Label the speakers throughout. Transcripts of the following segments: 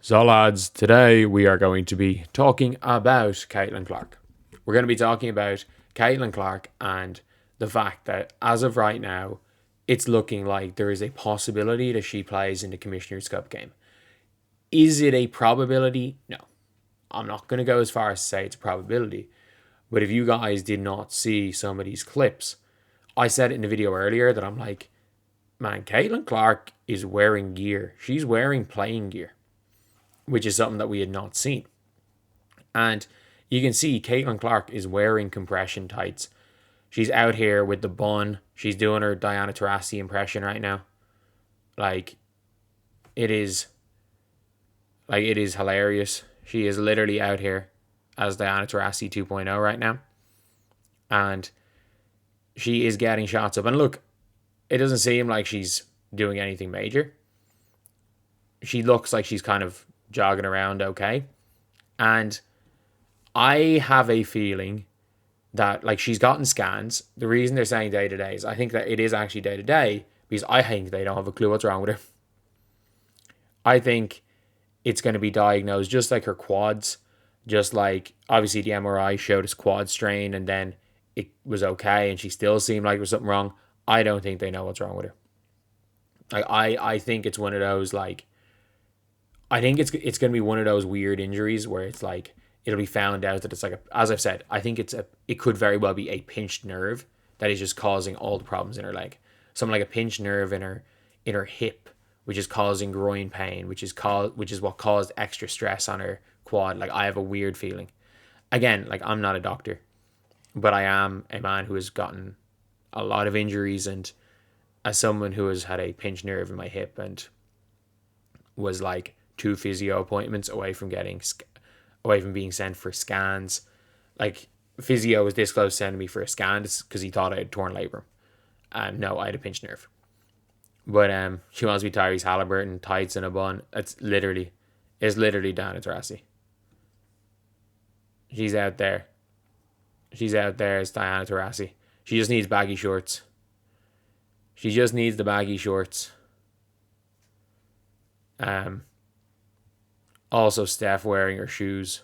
Speaker 1: So, lads, today we are going to be talking about Caitlyn Clark. We're going to be talking about Caitlyn Clark and the fact that as of right now, it's looking like there is a possibility that she plays in the Commissioner's Cup game. Is it a probability? No. I'm not going to go as far as to say it's a probability. But if you guys did not see some of these clips, I said it in the video earlier that I'm like, man, Caitlyn Clark is wearing gear. She's wearing playing gear, which is something that we had not seen. And you can see Caitlyn Clark is wearing compression tights. She's out here with the bun. She's doing her Diana Taurasi impression right now. Like, it is hilarious. She is literally out here as Diana Taurasi 2.0 right now. And she is getting shots up. And look, it doesn't seem like she's doing anything major. She looks like she's kind of jogging around okay. And I have a feeling that, like, she's gotten scans. The reason they're saying day to day is I think that it is actually day to day because I think they don't have a clue what's wrong with her. I think it's going to be diagnosed just like her quads, just like obviously the MRI showed us quad strain and then it was okay and she still seemed like there was something wrong. I don't think they know what's wrong with her. Like, I think it's one of those, like, I think it's going to be one of those weird injuries where it's like it'll be found out that it's like as I've said, I think it could very well be a pinched nerve that is just causing all the problems in her leg. Something like a pinched nerve in her hip, which is causing groin pain, which is what caused extra stress on her quad. Like, I have a weird feeling. Again, like, I'm not a doctor, but I am a man who has gotten a lot of injuries, and as someone who has had a pinched nerve in my hip and was like 2 physio appointments away from being sent for scans. Like, physio was this close to sending me for a scan because he thought I had torn labrum. No, I had a pinched nerve. But she wants to be Tyrese Halliburton, tights and a bun. It's literally Diana Taurasi. She's out there. It's Diana Taurasi. She just needs baggy shorts. She just needs the baggy shorts. Also, Steph wearing her shoes.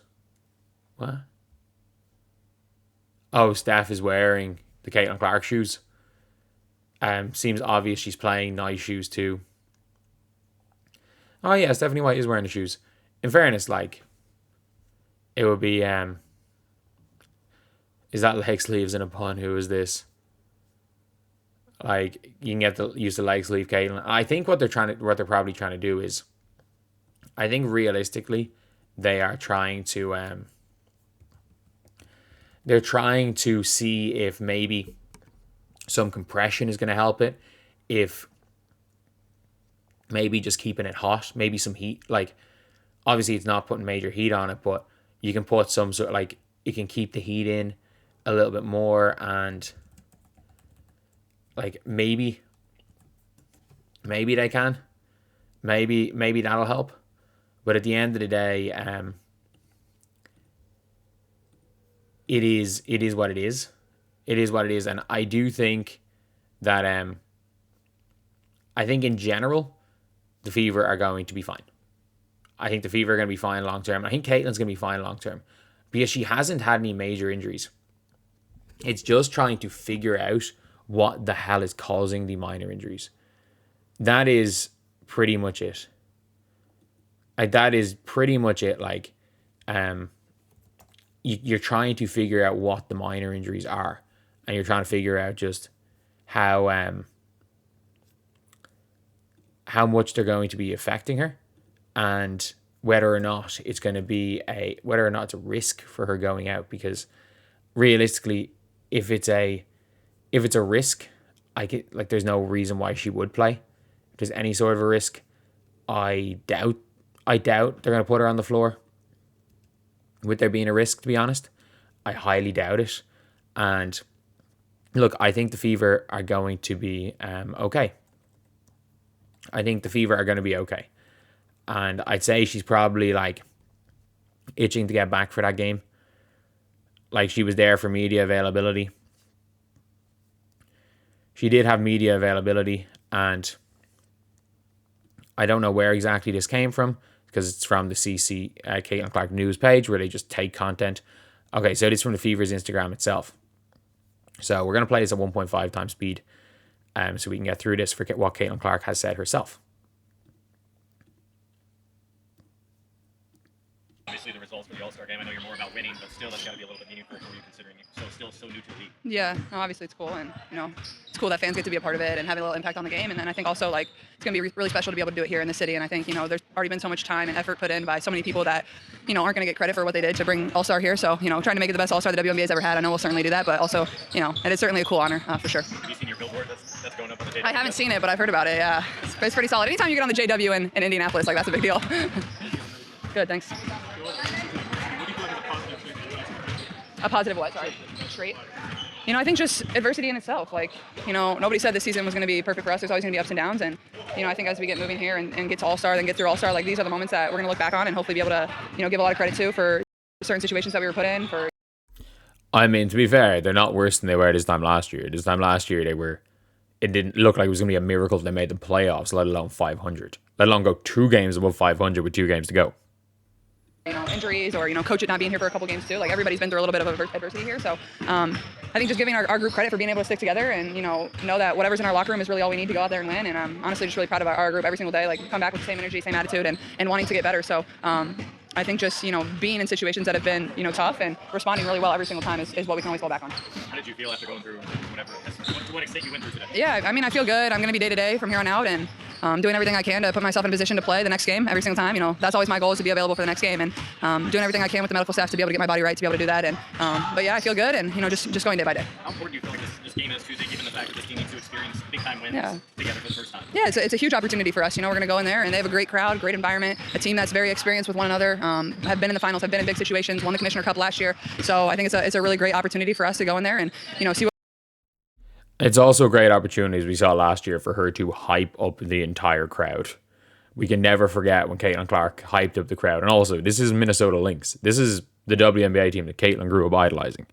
Speaker 1: What? Oh, Steph is wearing the Caitlyn Clark shoes. Seems obvious she's playing nice shoes too. Oh yeah, Stephanie White is wearing the shoes. In fairness, like, it would be is that leg sleeves in a pun? Who is this? Like, you can use the leg sleeve Caitlyn. I think what they're probably trying to do is, I think realistically, they are trying to they're trying to see if maybe some compression is going to help it. If maybe just keeping it hot, maybe some heat. Like, obviously it's not putting major heat on it, but you can put some sort of, like, it can keep the heat in a little bit more, and like maybe they can. Maybe that'll help. But at the end of the day, it is what it is. It is what it is, and I do think that I think in general, the Fever are going to be fine. I think the Fever are going to be fine long term. I think Caitlyn's going to be fine long term because she hasn't had any major injuries. It's just trying to figure out what the hell is causing the minor injuries. That is pretty much it. That is pretty much it. Like, you're trying to figure out what the minor injuries are, and you're trying to figure out just how much they're going to be affecting her, and whether or not it's a risk for her going out. Because realistically, if it's a risk, there's no reason why she would play. If there's any sort of a risk, I doubt they're going to put her on the floor. With there being a risk, to be honest, I highly doubt it. And look, I think the Fever are going to be okay. I think the Fever are going to be okay. And I'd say she's probably, like, itching to get back for that game. Like, she was there for media availability. She did have media availability, and I don't know where exactly this came from. because it's from the CC Caitlyn Clark news page where they just take content. Okay, so it is from the Fever's Instagram itself. So we're going to play this at 1.5 times speed so we can get through this for what Caitlyn Clark has said herself.
Speaker 2: Obviously, the results for the All-Star game, I know you're more about winning, but still, that's got to be a little bit meaningful for you considering you're still so new to the league.
Speaker 3: Yeah, no, obviously it's cool, and it's cool that fans get to be a part of it and have a little impact on the game. And then I think also like it's gonna be really special to be able to do it here in the city. And I think there's already been so much time and effort put in by so many people that aren't gonna get credit for what they did to bring All-Star here. So trying to make it the best All-Star the WNBA's ever had. I know we'll certainly do that, but also it is certainly a cool honor for sure.
Speaker 2: Have you seen your billboard that's going up on the JW?
Speaker 3: I haven't seen it, but I've heard about it. Yeah, it's pretty solid. Anytime you get on the JW in Indianapolis, like that's a big deal. Good, thanks. A positive what? Sorry. Trait. I think just adversity in itself. Like, nobody said this season was going to be perfect for us. There's always going to be ups and downs. And, I think as we get moving here and get to All-Star, then get through All-Star, like these are the moments that we're going to look back on and hopefully be able to, give a lot of credit to for certain situations that we were put in.
Speaker 1: I mean, to be fair, they're not worse than they were this time last year. This time last year, it didn't look like it was going to be a miracle if they made the playoffs, let alone 500. Let alone go 2 games above 500 with 2 games to go.
Speaker 3: Injuries or, coach not being here for a couple games too. Like everybody's been through a little bit of adversity here. So I think just giving our group credit for being able to stick together and, know that whatever's in our locker room is really all we need to go out there and win. And I'm honestly just really proud of our group every single day. Like come back with the same energy, same attitude and wanting to get better. So I think just, being in situations that have been, tough and responding really well every single time is what we can always fall back on.
Speaker 2: How did you feel after going through whatever, to what extent you went through today?
Speaker 3: Yeah, I mean, I feel good. I'm going to be day to day from here on out and doing everything I can to put myself in a position to play the next game every single time. That's always my goal is to be available for the next game and doing everything I can with the medical staff to be able to get my body right to be able to do that. And but yeah, I feel good and just going day by day.
Speaker 2: How important do you feel like this game is Tuesday, given the fact that this team needs to experience big time wins together for the first time?
Speaker 3: Yeah, it's a huge opportunity for us. We're going to go in there and they have a great crowd, great environment, a team that's very experienced with one another, have been in the finals, have been in big situations, won the Commissioner Cup last year. So I think it's a really great opportunity for us to go in there and see what.
Speaker 1: It's also a great opportunity, as we saw last year, for her to hype up the entire crowd. We can never forget when Caitlyn Clark hyped up the crowd. And also, this is Minnesota Lynx. This is the WNBA team that Caitlyn grew up idolizing.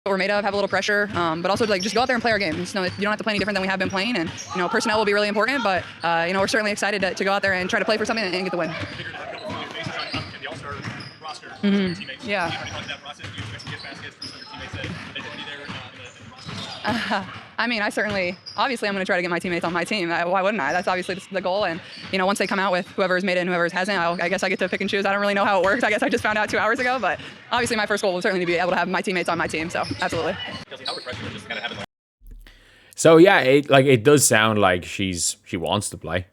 Speaker 3: What we're made of, have a little pressure, but also like just go out there and play our game. You don't have to play any different than we have been playing, and personnel will be really important. But we're certainly excited to go out there and try to play for something and get the win.
Speaker 2: Mm-hmm.
Speaker 3: Yeah. I mean, obviously I'm going to try to get my teammates on my team. Why wouldn't I? That's obviously the goal. And, once they come out with whoever's made it and whoever's hasn't, I guess I get to pick and choose. I don't really know how it works. I guess I just found out 2 hours ago. But obviously my first goal will certainly be able to have my teammates on my team. So absolutely.
Speaker 1: So yeah, it does sound like she wants to play.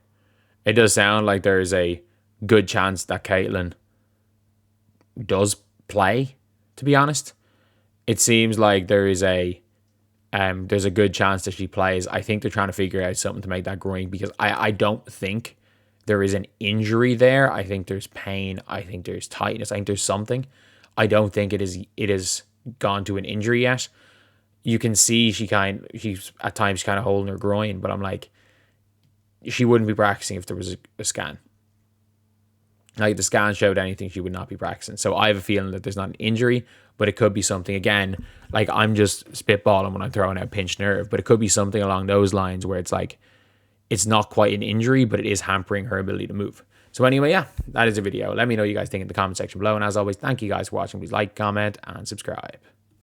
Speaker 1: It does sound like there's a good chance that Caitlyn does play, to be honest. It seems like there's a good chance that she plays. I think they're trying to figure out something to make that groin, because I don't think there is an injury there. I think there's pain. I think there's tightness. I think there's something. I don't think it is gone to an injury yet. You can see she's at times kind of holding her groin, but I'm like, she wouldn't be practicing if there was a scan. Like the scan showed anything, she would not be practicing. So I have a feeling that there's not an injury, but it could be something. Again, like I'm just spitballing when I'm throwing out pinched nerve, but it could be something along those lines where it's like, it's not quite an injury, but it is hampering her ability to move. So anyway, yeah, that is the video. Let me know what you guys think in the comment section below. And as always, thank you guys for watching. Please like, comment, and subscribe.